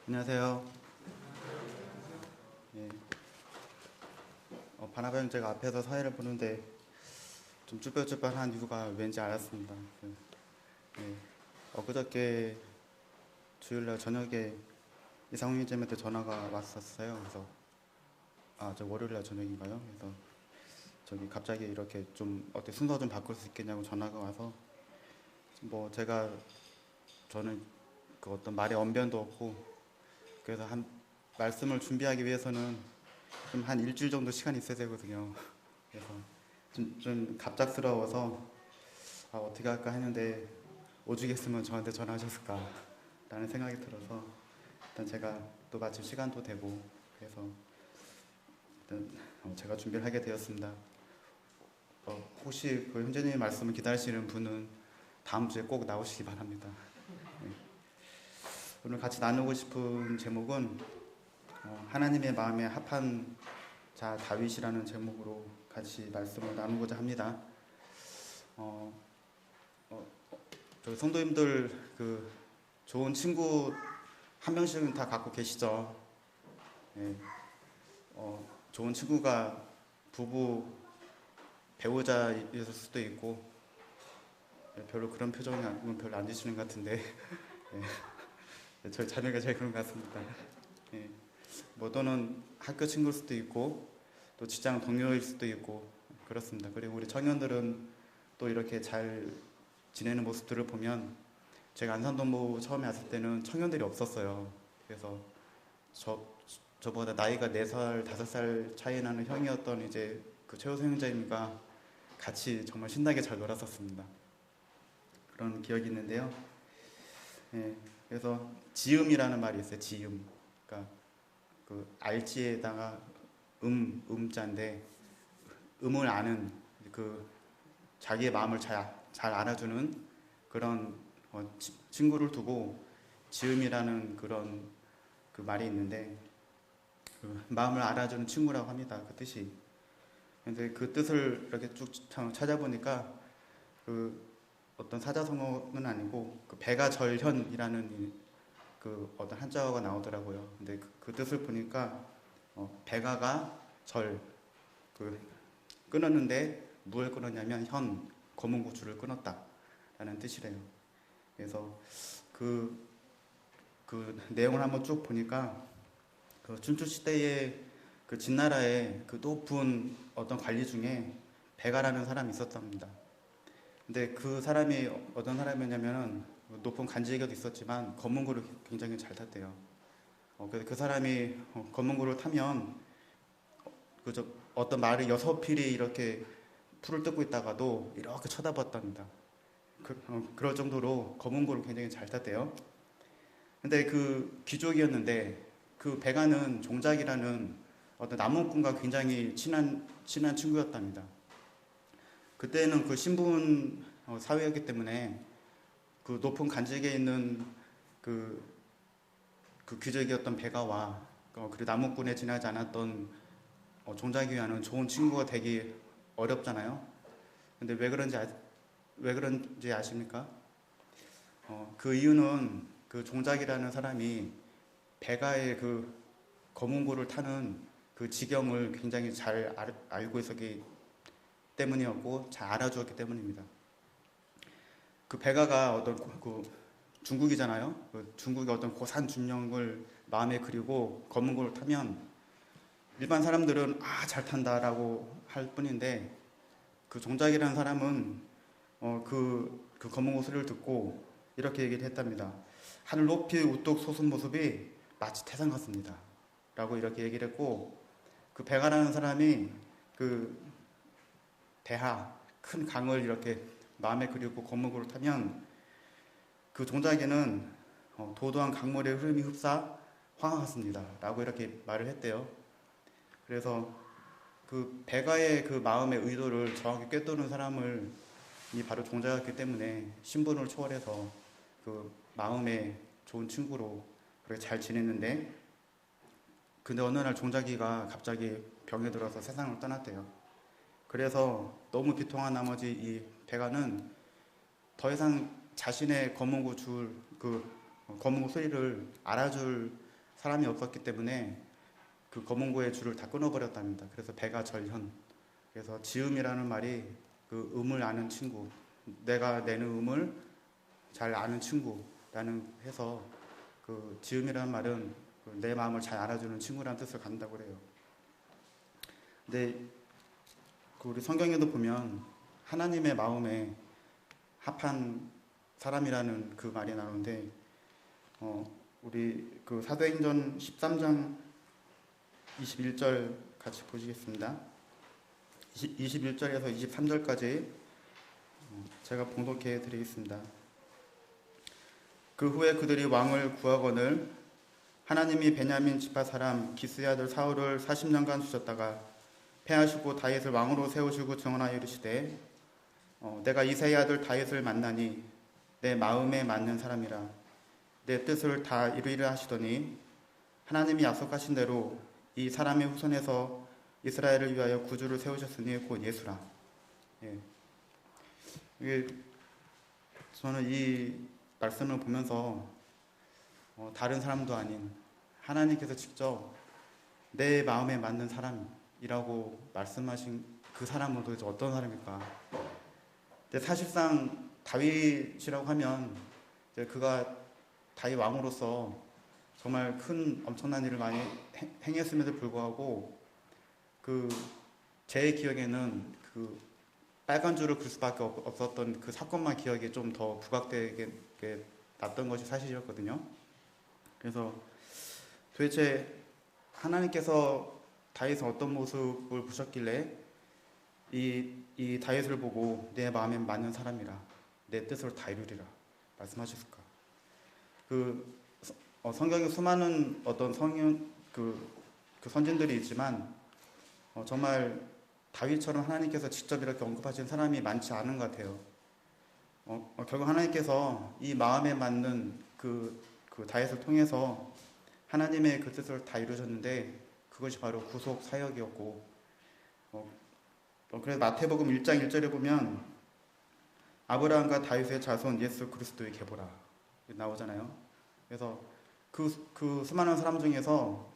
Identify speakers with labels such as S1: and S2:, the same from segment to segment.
S1: 안녕하세요. 예, 바나바 형 제가 앞에서 사회를 보는데 좀 쭈뼛쭈뼛한 이유가 왠지 알았습니다. 예, 엊그저께 주일날 저녁에 이상훈 님한테 전화가 왔었어요. 그래서 저 월요일날 저녁인가요? 그래서 저기 갑자기 이렇게 좀 어때 순서 좀 바꿀 수 있겠냐고 전화가 와서 뭐 저는 그 어떤 말에 언변도 없고 그래서 한 말씀을 준비하기 위해서는 좀 한 일주일 정도 시간이 있어야 되거든요. 그래서 좀 갑작스러워서 어떻게 할까 했는데 오죽했으면 저한테 전화하셨을까 라는 생각이 들어서 일단 제가 또 마침 시간도 되고 그래서 일단 제가 준비를 하게 되었습니다. 혹시 그 형제님의 말씀을 기다리시는 분은 다음 주에 꼭 나오시기 바랍니다. 네. 오늘 같이 나누고 싶은 제목은 하나님의 마음에 합한 자 다윗이라는 제목으로 같이 말씀을 나누고자 합니다. 어, 저희 성도님들 그 좋은 친구 한 명씩은 다 갖고 계시죠. 예, 좋은 친구가 부부 배우자였을 수도 있고 별로 그런 표정은 별로 안 지시는 것 같은데 예, 저희 자녀가 제일 그런 것 같습니다. 예, 뭐 또는 학교 친구일 수도 있고 또 직장 동료일 수도 있고 그렇습니다. 그리고 우리 청년들은 또 이렇게 잘 지내는 모습들을 보면 제가 안산동부 처음에 왔을 때는 청년들이 없었어요. 그래서 저보다 나이가 4살, 5살 차이 나는 형이었던 이제 그 최호성 형제님과 같이 정말 신나게 잘 놀았었습니다. 그런 기억이 있는데요. 예, 그래서 지음이라는 말이 있어요. 지음. 그러니까 그 알지에다가 음자인데 음을 아는 그 자기의 마음을 잘 알아주는 그런 친구를 두고 지음이라는 그런 그 말이 있는데 그 마음을 알아주는 친구라고 합니다. 그 뜻이. 근데 그 뜻을 이렇게 쭉 찾아보니까 그 어떤 사자성어는 아니고 그 배가절현이라는 그 어떤 한자어가 나오더라고요. 근데 그 뜻을 보니까 배가가 그 끊었는데 무엇을 끊었냐면 검은 고추를 끊었다라는 뜻이래요. 그래서 그 내용을 한번 쭉 보니까 그 춘추 시대의 그 진나라의 그 높은 어떤 관리 중에 배가라는 사람이 있었답니다. 근데 그 사람이 어떤 사람이었냐면은 높은 간직에도 있었지만 검은고를 굉장히 잘 탔대요. 그래서 그 사람이 검은고를 타면 어떤 말을 6필이 이렇게 풀을 뜯고 있다가도 이렇게 쳐다봤답니다. 그럴 정도로 검은고를 굉장히 잘 탔대요. 근데 그 귀족이었는데 그 배가는 종작이라는 어떤 나무꾼과 굉장히 친한 친구였답니다. 그때는 그 신분 사회였기 때문에 그 높은 간직에 있는 그 귀족이었던 배가와 그리고 나무꾼에 지나지 않았던 종자기와는 좋은 친구가 되기 어렵잖아요. 근데 왜 그런지 아십니까? 그 이유는 그 종작이라는 사람이 배가의 그 검은고를 타는 그 지경을 굉장히 잘 알고 있었기 때문이었고 잘 알아주었기 때문입니다. 그 배가가 어떤 그 중국이잖아요. 그 중국의 어떤 고산 준령을 마음에 그리고 검은고를 타면 일반 사람들은 잘 탄다라고 할 뿐인데 그 종작이라는 사람은 그 검은고 소리를 듣고 이렇게 얘기를 했답니다. 하늘 높이 우뚝 솟은 모습이 마치 태산 같습니다. 라고 이렇게 얘기를 했고 그 배가라는 사람이 그 큰 강을 이렇게 마음에 그리고 검은고를 타면 그 종작에는 도도한 강물의 흐름이 흡사 황화 같습니다. 라고 이렇게 말을 했대요. 그래서 그 배가의 그 마음의 의도를 정확히 꿰뚫는 사람을 이 바로 종작이었기 때문에 신분을 초월해서 그 마음의 좋은 친구로 그렇게 잘 지냈는데 근데 어느 날 종작이가 갑자기 병에 들어서 세상을 떠났대요. 그래서 너무 비통한 나머지 이 배가는 더 이상 자신의 검은고 소리를 알아줄 사람이 없었기 때문에 그 검은고의 줄을 다 끊어버렸답니다. 그래서 배가 절현. 그래서 지음이라는 말이 그 음을 아는 친구, 내가 내는 음을 잘 아는 친구라는 해서 그 지음이라는 말은 내 마음을 잘 알아주는 친구라는 뜻을 갖는다고 그래요. 근데 그 우리 성경에도 보면 하나님의 마음에 합한 사람이라는 그 말이 나오는데 우리 그 사도행전 13장 21절 같이 보시겠습니다. 21절에서 23절까지 제가 봉독해 드리겠습니다. 그 후에 그들이 왕을 구하거늘 하나님이 베냐민 지파 사람 기스의 아들 사울을 40년간 주셨다가 패하시고 다윗을 왕으로 세우시고 증언하여 이르시되 내가 이새의 아들 다윗을 만나니 내 마음에 맞는 사람이라 내 뜻을 다 이루리라 하시더니 하나님이 약속하신 대로 이 사람의 후손에서 이스라엘을 위하여 구주를 세우셨으니 곧 예수라. 예. 이게 저는 이 말씀을 보면서 다른 사람도 아닌 하나님께서 직접 내 마음에 맞는 사람이라고 말씀하신 그 사람은 도대체 어떤 사람일까? 근데 사실상 다윗이라고 하면 이제 그가 다윗 왕으로서 정말 큰 엄청난 일을 많이 행했음에도 불구하고 그 제 기억에는 그 빨간 줄을 글 수밖에 없었던 그 사건만 기억이 좀 더 부각되게 났던 것이 사실이었거든요. 그래서 도대체 하나님께서 다윗은 어떤 모습을 보셨길래 이 다윗을 보고 내 마음에 맞는 사람이라 내 뜻을 다 이루리라 말씀하셨을까? 그 성경에 수많은 어떤 그 선진들이 있지만 정말 다윗처럼 하나님께서 직접 이렇게 언급하신 사람이 많지 않은 것 같아요. 결국 하나님께서 이 마음에 맞는 그 다윗을 통해서 하나님의 그 뜻을 다 이루셨는데 그것이 바로 구속 사역이었고 그래서 마태복음 1장 1절에 보면 아브라함과 다윗의 자손 예수 그리스도의 계보라 나오잖아요. 그래서 그 수많은 사람 중에서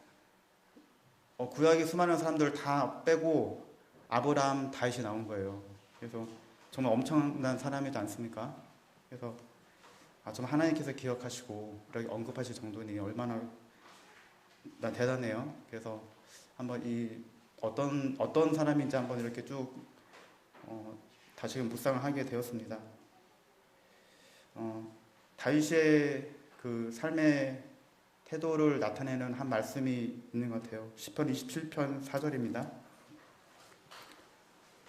S1: 구약의 수많은 사람들을 다 빼고 아브라함, 다윗이 나온 거예요. 그래서 정말 엄청난 사람이지 않습니까? 그래서 정말 하나님께서 기억하시고 이렇게 언급하실 정도니 얼마나 대단해요. 그래서 한번 이 어떤 사람인지 한번 이렇게 쭉 다시금 묵상을 하게 되었습니다. 다윗의 그 삶의 태도를 나타내는 한 말씀이 있는 것 같아요. 시편 27편 4절입니다.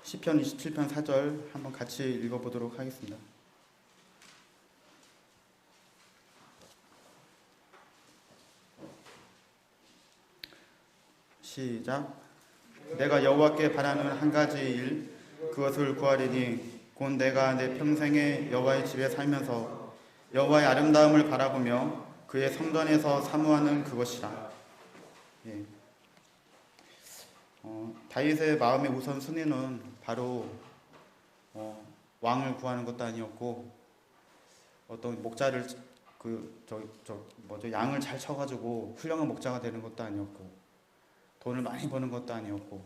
S1: 시편 27편 4절 한번 같이 읽어보도록 하겠습니다. 시작. 내가 여호와께 바라는 한 가지 일 그것을 구하리니 곧 내가 내 평생에 여호와의 집에 살면서 여호와의 아름다움을 바라보며 그의 성전에서 사모하는 그것이라. 예. 다윗의 마음의 우선 순위는 바로 왕을 구하는 것도 아니었고 어떤 목자를 양을 잘 쳐가지고 훌륭한 목자가 되는 것도 아니었고 돈을 많이 버는 것도 아니었고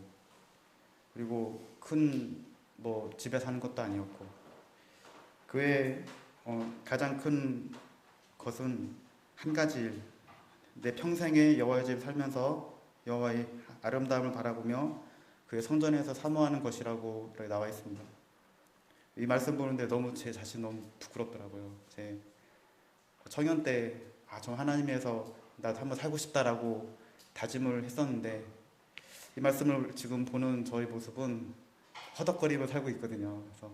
S1: 그리고 큰 집에 사는 것도 아니었고 그의 가장 큰 것은 한 가지 일, 내 평생에 여호와의 집에 살면서 여호와의 아름다움을 바라보며 그의 성전에서 사모하는 것이라고 나와 있습니다. 이 말씀 보는데 너무 제 자신 너무 부끄럽더라고요. 제 청년 때 저 하나님에서 나도 한번 살고 싶다라고 다짐을 했었는데 이 말씀을 지금 보는 저희 모습은 허덕거리며 살고 있거든요. 그래서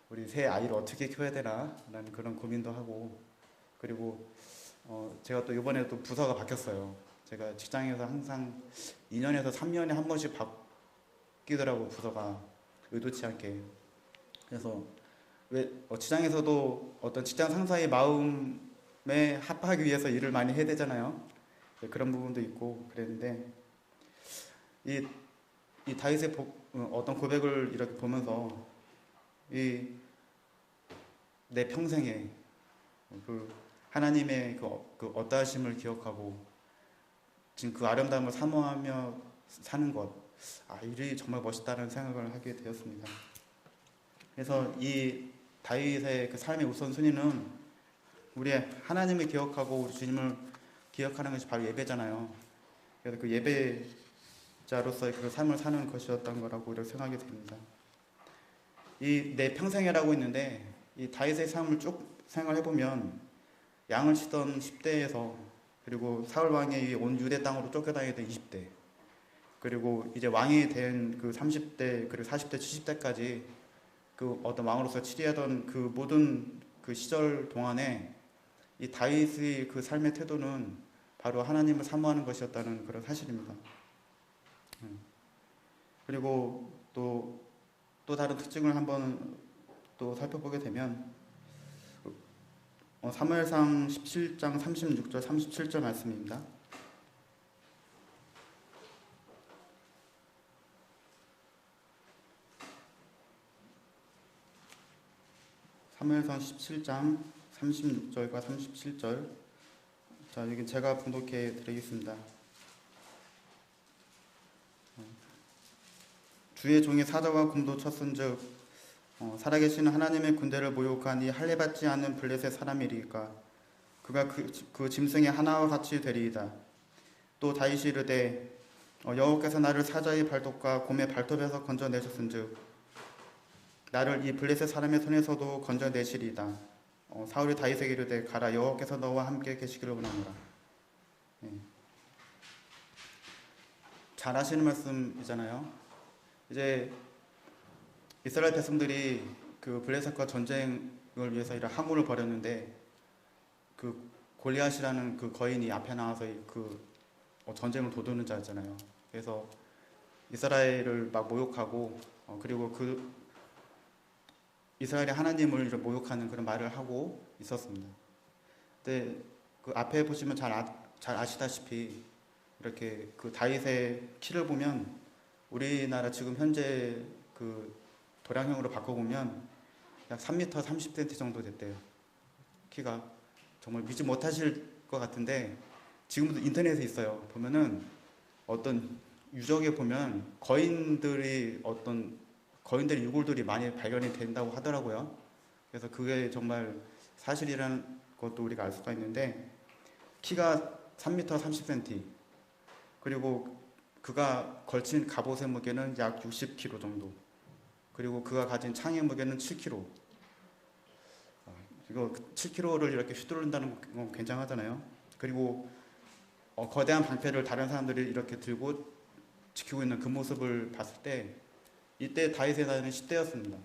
S1: 우리 새 아이를 어떻게 키워야 되나 라는 그런 고민도 하고 그리고 제가 또 이번에 또 부서가 바뀌었어요. 제가 직장에서 항상 2년에서 3년에 한 번씩 바뀌더라고 부서가 의도치 않게. 그래서 왜 직장에서도 어떤 직장 상사의 마음에 합하기 위해서 일을 많이 해야 되잖아요. 그런 부분도 있고 그랬는데 이 다윗의 어떤 고백을 이렇게 보면서 내 평생에 그 하나님의 그 어떠하심을 기억하고 지금 그 아름다움을 사모하며 사는 것, 일이 정말 멋있다는 생각을 하게 되었습니다. 그래서 이 다윗의 그 삶의 우선순위는 우리 하나님을 기억하고 우리 주님을 기억하는 것이 바로 예배잖아요. 그래서 그 예배자로서의 그 삶을 사는 것이었던 거라고 이렇게 생각이 됩니다. 이 내 평생이라고 있는데 이 다윗의 삶을 쭉 생각해 보면 양을 치던 10대에서 그리고 사울 왕이 온 유대 땅으로 쫓겨다니던 20대 그리고 이제 왕이 된 그 30대 그리고 40대 70대까지 그 어떤 왕으로서 치리하던 그 모든 그 시절 동안에 이 다윗의 그 삶의 태도는 바로 하나님을 사모하는 것이었다는 그런 사실입니다. 그리고 또 다른 특징을 한번 또 살펴보게 되면 사무엘상 17장 36절 37절 말씀입니다. 사무엘상 17장 36절과 37절. 자, 여기 제가 분독해 드리겠습니다. 주의 종이 사자와 곰도 쳤은즉 살아계신 하나님의 군대를 모욕하니 할례받지 않은 블레셋 사람이리까 그가 그 짐승의 하나와 같이 되리이다. 또 다윗이 이르되 여호와께서 나를 사자의 발톱과 곰의 발톱에서 건져내셨은즉 나를 이 블레셋 사람의 손에서도 건져내시리이다. 사울이 다윗에게 이르되 가라 여호와께서 너와 함께 계시기를 원하노라. 잘 아시는 말씀이잖아요. 이제 이스라엘 백성들이 그 블레셋과 전쟁을 위해서 이런 항우를 벌였는데 그 골리앗이라는 그 거인이 앞에 나와서 그 전쟁을 도두는 자였잖아요. 그래서 이스라엘을 막 모욕하고 그리고 그 이스라엘의 하나님을 모욕하는 그런 말을 하고 있었습니다. 근데 그 앞에 보시면 잘 아시다시피 이렇게 그 다윗의 키를 보면 우리나라 지금 현재 그 도량형으로 바꿔보면 약 3m 30cm 정도 됐대요. 키가 정말 믿지 못하실 것 같은데 지금도 인터넷에 있어요. 보면은 어떤 유적에 보면 거인들의 유골들이 많이 발견이 된다고 하더라고요. 그래서 그게 정말 사실이라는 것도 우리가 알 수가 있는데 키가 3m 30cm 그리고 그가 걸친 갑옷의 무게는 약 60kg 정도 그리고 그가 가진 창의 무게는 7kg. 이거 7kg를 이렇게 휘두른다는 건 굉장하잖아요. 그리고 거대한 방패를 다른 사람들이 이렇게 들고 지키고 있는 그 모습을 봤을 때 이때 다윗의 나이는 10대였습니다.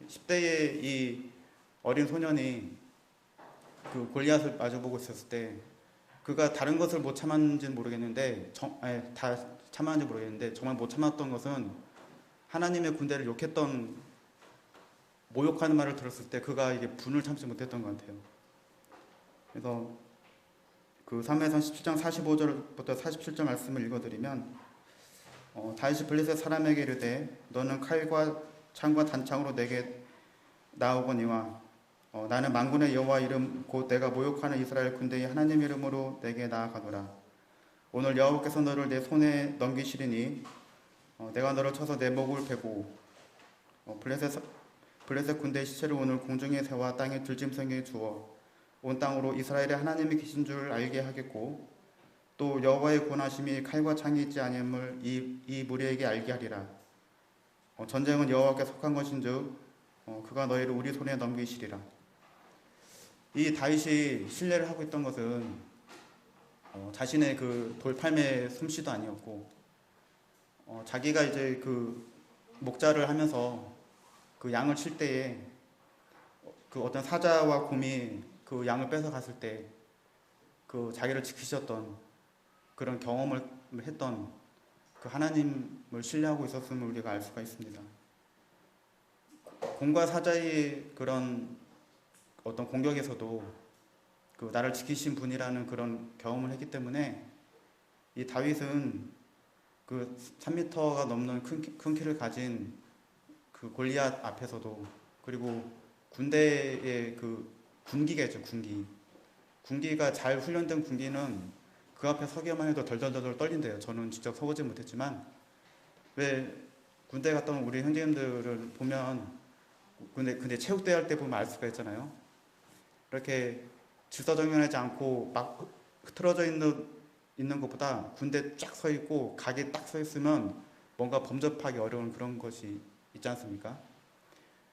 S1: 10대의 이 어린 소년이 그 골리앗을 마주보고 있었을 때 그가 다른 것을 못 참았는지는 모르겠는데 다 참았는지 모르겠는데 정말 못 참았던 것은 하나님의 군대를 모욕하는 말을 들었을 때 그가 이게 분을 참지 못했던 것 같아요. 그래서 그 사무엘상 17장 45절부터 47절 말씀을 읽어드리면 다윗이 블레셋 사람에게 이르되 너는 칼과 창과 단창으로 내게 나오거니와 나는 만군의 여호와 이름 곧 내가 모욕하는 이스라엘 군대의 하나님 이름으로 내게 나아가노라. 오늘 여호와께서 너를 내 손에 넘기시리니 내가 너를 쳐서 내 목을 베고 블레셋 군대의 시체를 오늘 공중에 세워 땅에 들짐승에 주어 온 땅으로 이스라엘의 하나님이 계신 줄 알게 하겠고 또 여호와의 권하심이 칼과 창이 있지 아니함을 이 무리에게 알게 하리라. 전쟁은 여호와께 속한 것인즉 그가 너희를 우리 손에 넘기시리라. 이 다윗이 신뢰를 하고 있던 것은 자신의 그 돌팔매 솜씨도 아니었고 자기가 이제 그 목자를 하면서 그 양을 칠 때에 그 어떤 사자와 곰이 그 양을 뺏어 갔을 때 그 자기를 지키셨던 그런 경험을 했던 그 하나님을 신뢰하고 있었음을 우리가 알 수가 있습니다. 곰과 사자의 그런 어떤 공격에서도 그 나를 지키신 분이라는 그런 경험을 했기 때문에 이 다윗은 그 3m가 넘는 큰 키를 가진 그 골리앗 앞에서도 그리고 군대의 그 군기가 있죠. 군기가 잘 훈련된 군기는 그 앞에 서기만 해도 덜덜덜 떨린대요. 저는 직접 서보지 못했지만 왜 군대 갔다 온 우리 형제님들을 보면 근데 체육대회 할 때 보면 알 수가 있잖아요. 이렇게 질서정연하지 않고 막 흐트러져 있는 것보다 군대 쫙 서 있고 각이 딱 서 있으면 뭔가 범접하기 어려운 그런 것이 있지 않습니까?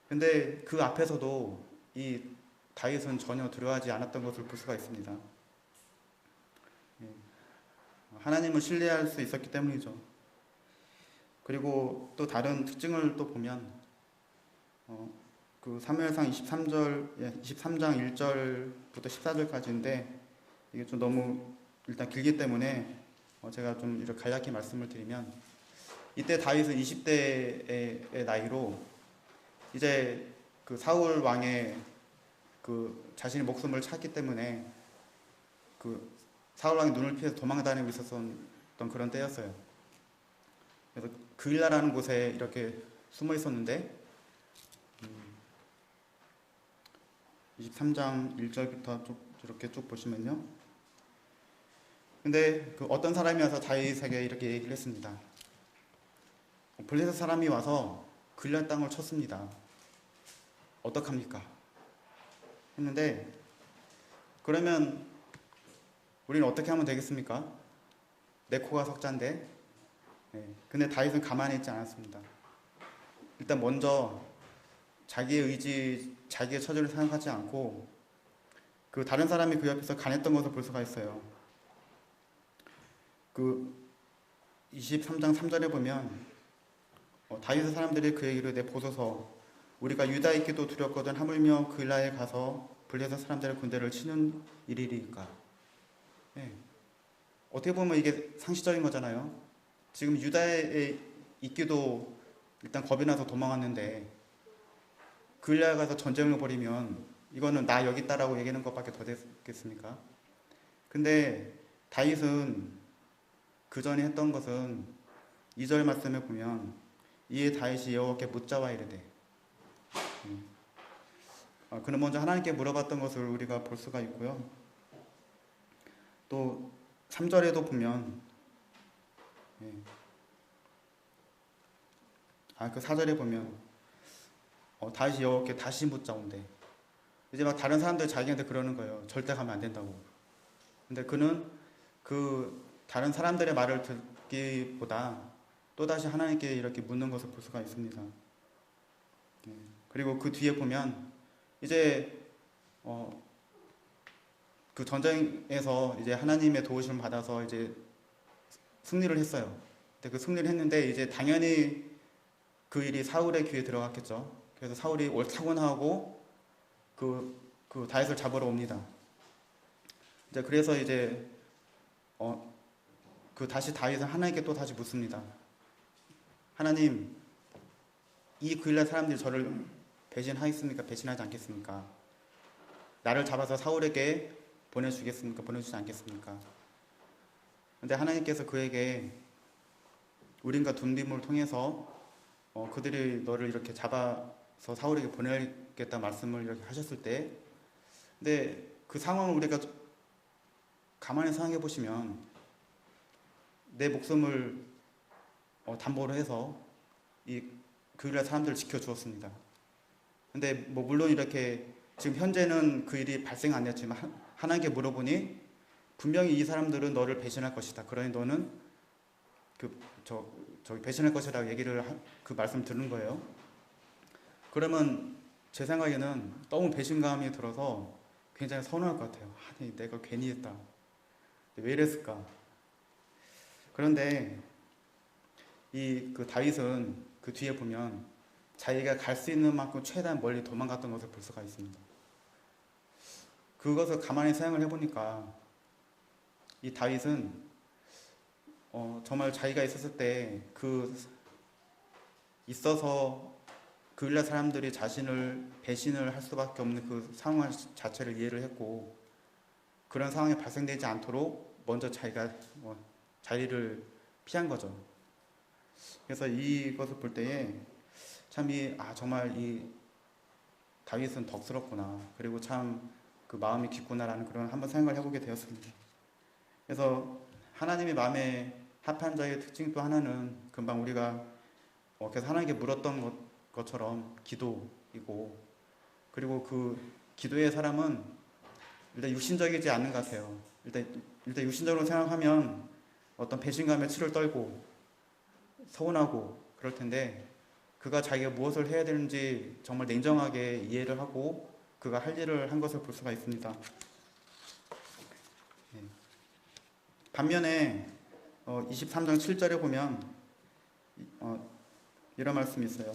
S1: 근데 그 앞에서도 이 다윗은 전혀 두려워하지 않았던 것을 볼 수가 있습니다. 하나님을 신뢰할 수 있었기 때문이죠. 그리고 또 다른 특징을 또 보면 그 사무엘상 23장 1절부터 14절까지인데 이게 좀 너무 일단 길기 때문에 제가 좀 이렇게 간략히 말씀을 드리면 이때 다윗은 20대의 나이로 이제 그 사울 왕의 그 자신의 목숨을 찾기 때문에 그 사울 왕의 눈을 피해서 도망다니고 있었던 그런 때였어요. 그래서 그일라라는 곳에 이렇게 숨어 있었는데 23장 1절부터 이렇게 쭉 보시면요. 근데 그 어떤 사람이 와서 다윗에게 이렇게 얘기를 했습니다. 블레셋 사람이 와서 그일라 땅을 쳤습니다. 어떡합니까? 했는데 그러면 우리는 어떻게 하면 되겠습니까? 내 코가 석자인데. 근데 다윗은 가만히 있지 않았습니다. 일단 먼저 자기의 의지, 자기의 처지를 생각하지 않고 그 다른 사람이 그 옆에서 간했던 것을 볼 수가 있어요. 그 23장 3절에 보면 다윗의 사람들이 그에게 이르되 보소서 우리가 유다에 있기도 두렵거든 하물며 그일라에 가서 블레셋 사람들의 군대를 치는 일이리까. 어떻게 보면 이게 상식적인 거잖아요. 지금 유다에 있기도 일단 겁이 나서 도망왔는데 그일라에 가서 전쟁을 벌이면 이거는 나 여기 있다라고 얘기하는 것밖에 더 됐겠습니까? 근데 다윗은 그 전에 했던 것은 2절 말씀에 보면 이에 다윗이 여호와께 묻자와 이르되 그는 먼저 하나님께 물어봤던 것을 우리가 볼 수가 있고요. 또 3절에도 보면 그 4절에 보면 다윗이 여호와께 다시 묻자온대. 이제 막 다른 사람들 자기한테 그러는 거예요. 절대 가면 안 된다고. 근데 그는 그 다른 사람들의 말을 듣기보다 또다시 하나님께 이렇게 묻는 것을 볼 수가 있습니다. 그리고 그 뒤에 보면 이제 그 전쟁에서 이제 하나님의 도우심을 받아서 이제 승리를 했어요. 근데 그 승리를 했는데 이제 당연히 그 일이 사울의 귀에 들어갔겠죠. 그래서 사울이 옳다구나 하고 그 다윗을 잡으러 옵니다. 이제 그래서 이제 그 다시 다윗은 하나님께 또 다시 묻습니다. 하나님, 이 그일라 사람들이 저를 배신하겠습니까? 배신하지 않겠습니까? 나를 잡아서 사울에게 보내주겠습니까? 보내주지 않겠습니까? 근데 하나님께서 그에게 우림과 둠빔을 통해서 그들이 너를 이렇게 잡아서 사울에게 보내겠다 말씀을 이렇게 하셨을 때, 근데 그 상황을 우리가 가만히 생각해 보시면 내 목숨을 담보로 해서 이 그일라 사람들을 지켜주었습니다. 근데 뭐 물론 이렇게 지금 현재는 그 일이 발생 안 했지만 하나님께 물어보니 분명히 이 사람들은 너를 배신할 것이다. 그러니 너는 저기 배신할 것이라고 얘기를 그 말씀 들은 거예요. 그러면 제 생각에는 너무 배신감이 들어서 굉장히 서운할 것 같아요. 아니 내가 괜히 했다. 왜 이랬을까? 그런데 그 다윗은 그 뒤에 보면 자기가 갈 수 있는 만큼 최대한 멀리 도망갔던 것을 볼 수가 있습니다. 그것을 가만히 생각을 해보니까 이 다윗은 정말 자기가 있었을 때 있어서 그일라 사람들이 자신을 배신을 할 수밖에 없는 그 상황 자체를 이해를 했고 그런 상황이 발생되지 않도록 먼저 자기가 자리를 피한 거죠. 그래서 이것을 볼 때에 참 정말 이 다윗은 덕스럽구나. 그리고 참 그 마음이 깊구나라는 그런 한번 생각을 해보게 되었습니다. 그래서 하나님의 마음에 합한 자의 특징 또 하나는 금방 우리가 계속 하나님께 물었던 것처럼 기도이고, 그리고 그 기도의 사람은 일단 육신적이지 않는 것 같아요. 일단 육신적으로 생각하면 어떤 배신감에 치를 떨고 서운하고 그럴 텐데, 그가 자기가 무엇을 해야 되는지 정말 냉정하게 이해를 하고 그가 할 일을 한 것을 볼 수가 있습니다. 반면에 23장 7절에 보면 이런 말씀이 있어요.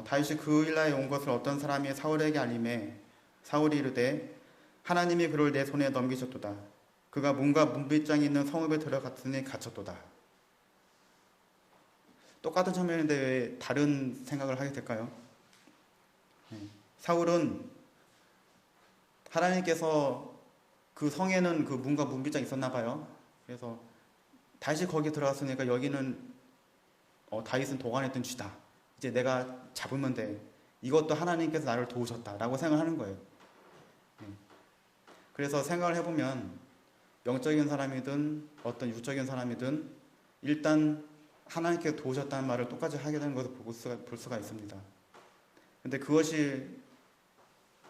S1: 다윗이 그 일라에 온 것을 어떤 사람이 사울에게 알림해 사울이 이르되 하나님이 그를 내 손에 넘기셨도다. 그가 문과 문빗장이 있는 성읍에 들어갔으니 갇혔도다. 똑같은 장면인데 왜 다른 생각을 하게 될까요? 사울은 하나님께서 그 성에는 그 문과 문빗장이 있었나 봐요. 그래서 다시 거기 들어갔으니까 여기는 다윗은 도관했던 쥐다. 이제 내가 잡으면 돼. 이것도 하나님께서 나를 도우셨다라고 생각하는 거예요. 그래서 생각을 해보면 영적인 사람이든 어떤 육적인 사람이든 일단 하나님께 도우셨다는 말을 똑같이 하게 되는 것을 볼 수가 있습니다. 근데 그것이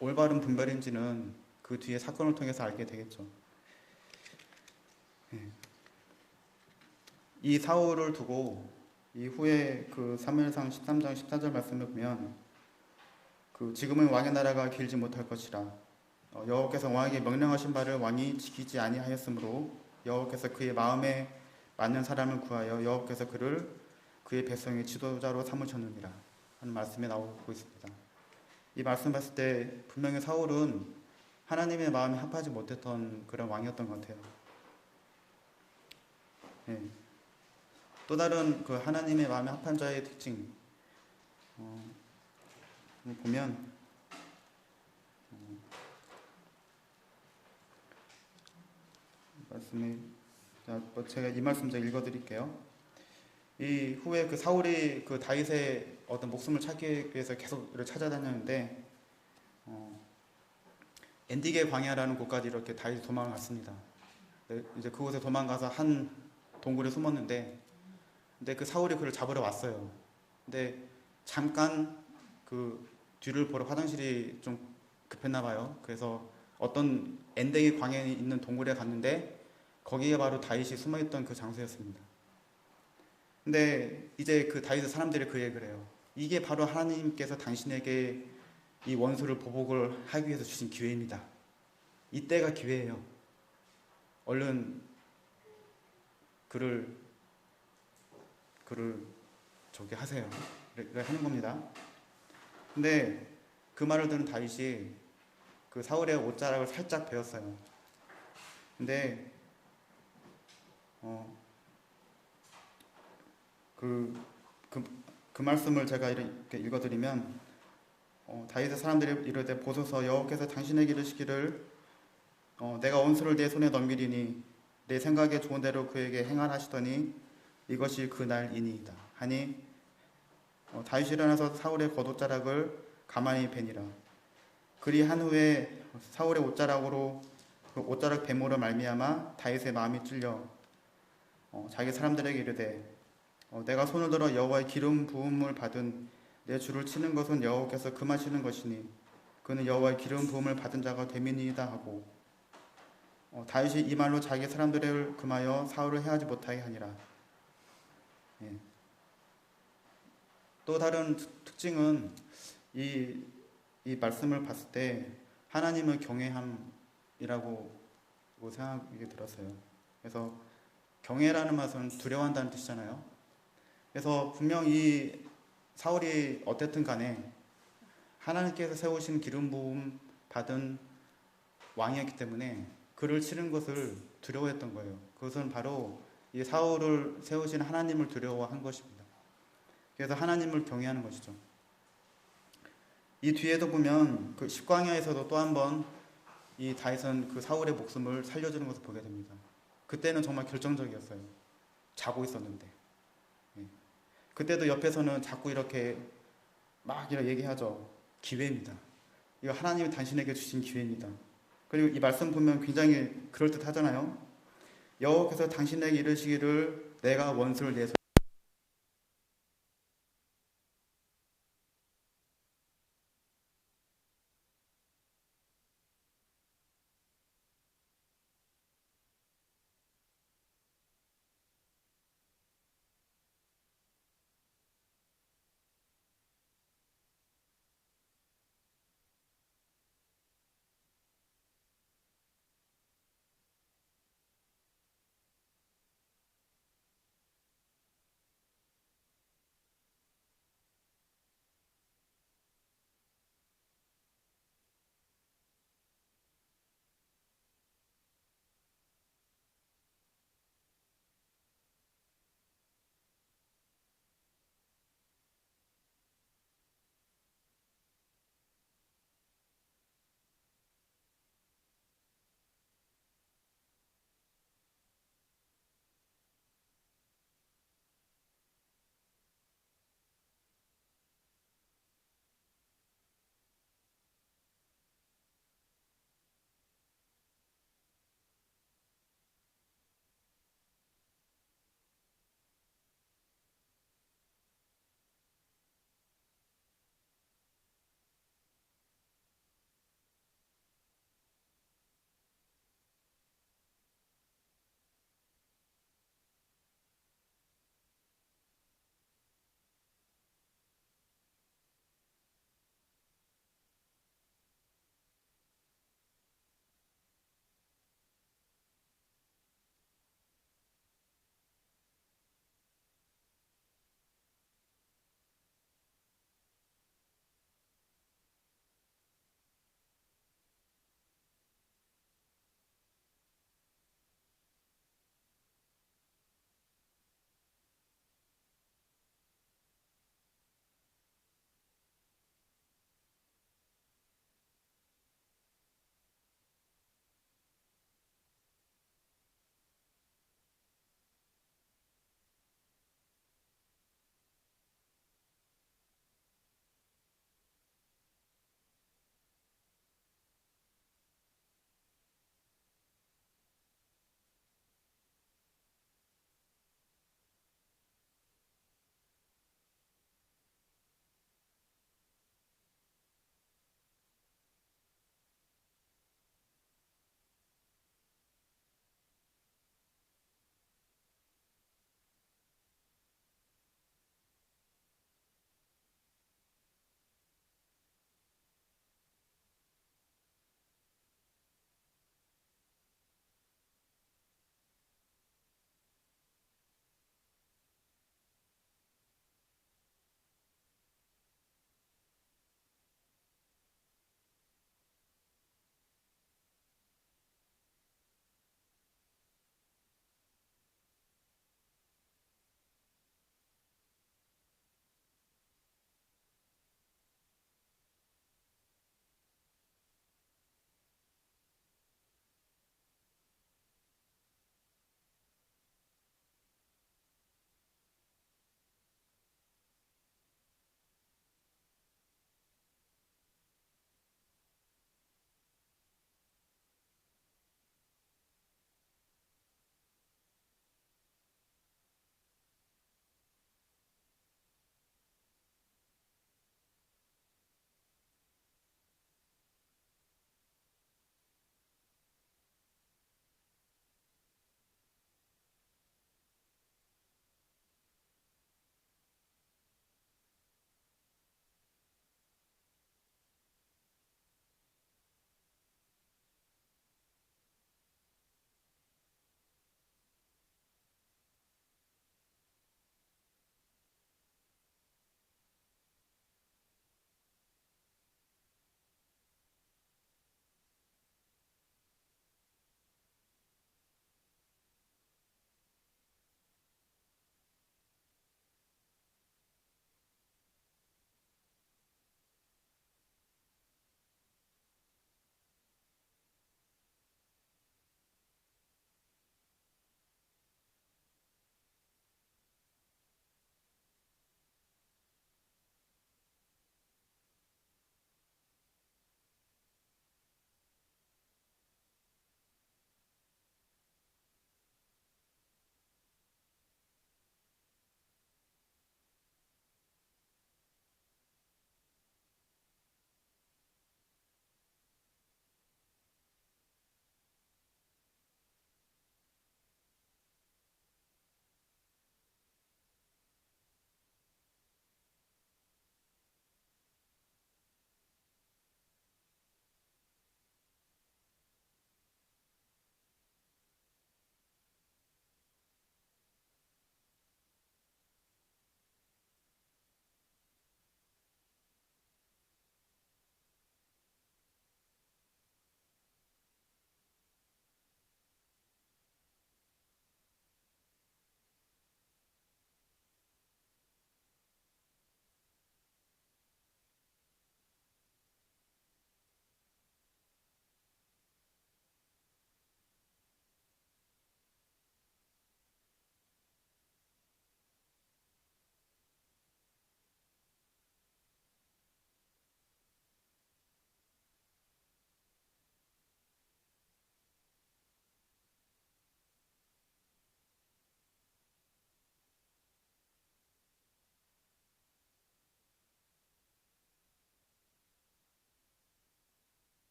S1: 올바른 분별인지는 그 뒤에 사건을 통해서 알게 되겠죠. 이 사울을 두고 이후에 그 사무엘상 13장 14절 말씀을 보면 지금은 왕의 나라가 길지 못할 것이라 여호와께서 왕에게 명령하신 바를 왕이 지키지 아니하였으므로 여호와께서 그의 마음에 맞는 사람을 구하여 여호와께서 그를 그의 백성의 지도자로 삼으셨느니라 하는 말씀이 나오고 있습니다. 이 말씀 봤을 때 분명히 사울은 하나님의 마음에 합하지 못했던 그런 왕이었던 것 같아요. 또 다른 그 하나님의 마음에 합한 자의 특징 보면 제가 이 말씀 제가 읽어드릴게요. 이 후에 그 사울이 그 다윗의 어떤 목숨을 찾기 위해서 계속 찾아다녔는데 엔디게 광야라는 곳까지 이렇게 다윗이 도망을 갔습니다. 이제 그곳에 도망가서 한 동굴에 숨었는데, 근데 그 사울이 그를 잡으러 왔어요. 근데 잠깐 그 뒤를 보러 화장실이 좀 급했나 봐요. 그래서 어떤 엔데기 광야에 있는 동굴에 갔는데 거기에 바로 다윗이 숨어있던 그 장소였습니다. 근데 이제 그 다윗의 사람들이 그 얘기를 해요. 이게 바로 하나님께서 당신에게 이 원수를 보복을 하기 위해서 주신 기회입니다. 이때가 기회예요. 얼른 그를 저기 하세요. 이렇게 하는 겁니다. 근데 그 말을 들은 다윗이 그 사울의 옷자락을 살짝 베었어요. 근데 그 말씀을 제가 이렇게 읽어드리면 다윗의 사람들이 이르되 보소서 여호와께서 당신에게 이르시기를 내가 원수를 내 손에 넘기리니 내 생각에 좋은 대로 그에게 행하라 하시더니 이것이 그날이니이다 하니 다윗이 일어나서 사울의 겉옷자락을 가만히 베니라. 그리 한 후에 사울의 옷자락으로 그 옷자락 베모로 말미암아 다윗의 마음이 찔려 자기 사람들에게 이르되 내가 손을 들어 여호와의 기름 부음을 받은 내 주를 치는 것은 여호와께서 금하시는 것이니 그는 여호와의 기름 부음을 받은 자가 됨이니이다 하고 다윗이 이 말로 자기 사람들을 금하여 사울을 해하지 못하게 하니라. 또 다른 특징은 이 말씀을 봤을 때 하나님을 경외함이라고 생각이 들었어요. 그래서 경외라는 말은 두려워한다는 뜻이잖아요. 그래서 분명 이 사울이 어쨌든 간에 하나님께서 세우신 기름 부음 받은 왕이었기 때문에 그를 치는 것을 두려워했던 거예요. 그것은 바로 이 사울을 세우신 하나님을 두려워한 것입니다. 그래서 하나님을 경외하는 것이죠. 이 뒤에도 보면 그 십광야에서도 또 한 번 이 다윗은 그 사울의 목숨을 살려주는 것을 보게 됩니다. 그때는 정말 결정적이었어요. 자고 있었는데. 그때도 옆에서는 자꾸 이렇게 막 이렇게 얘기하죠. 기회입니다. 이거 하나님이 당신에게 주신 기회입니다. 그리고 이 말씀 보면 굉장히 그럴듯하잖아요. 여호와께서 당신에게 이르시기를 내가 원수를 내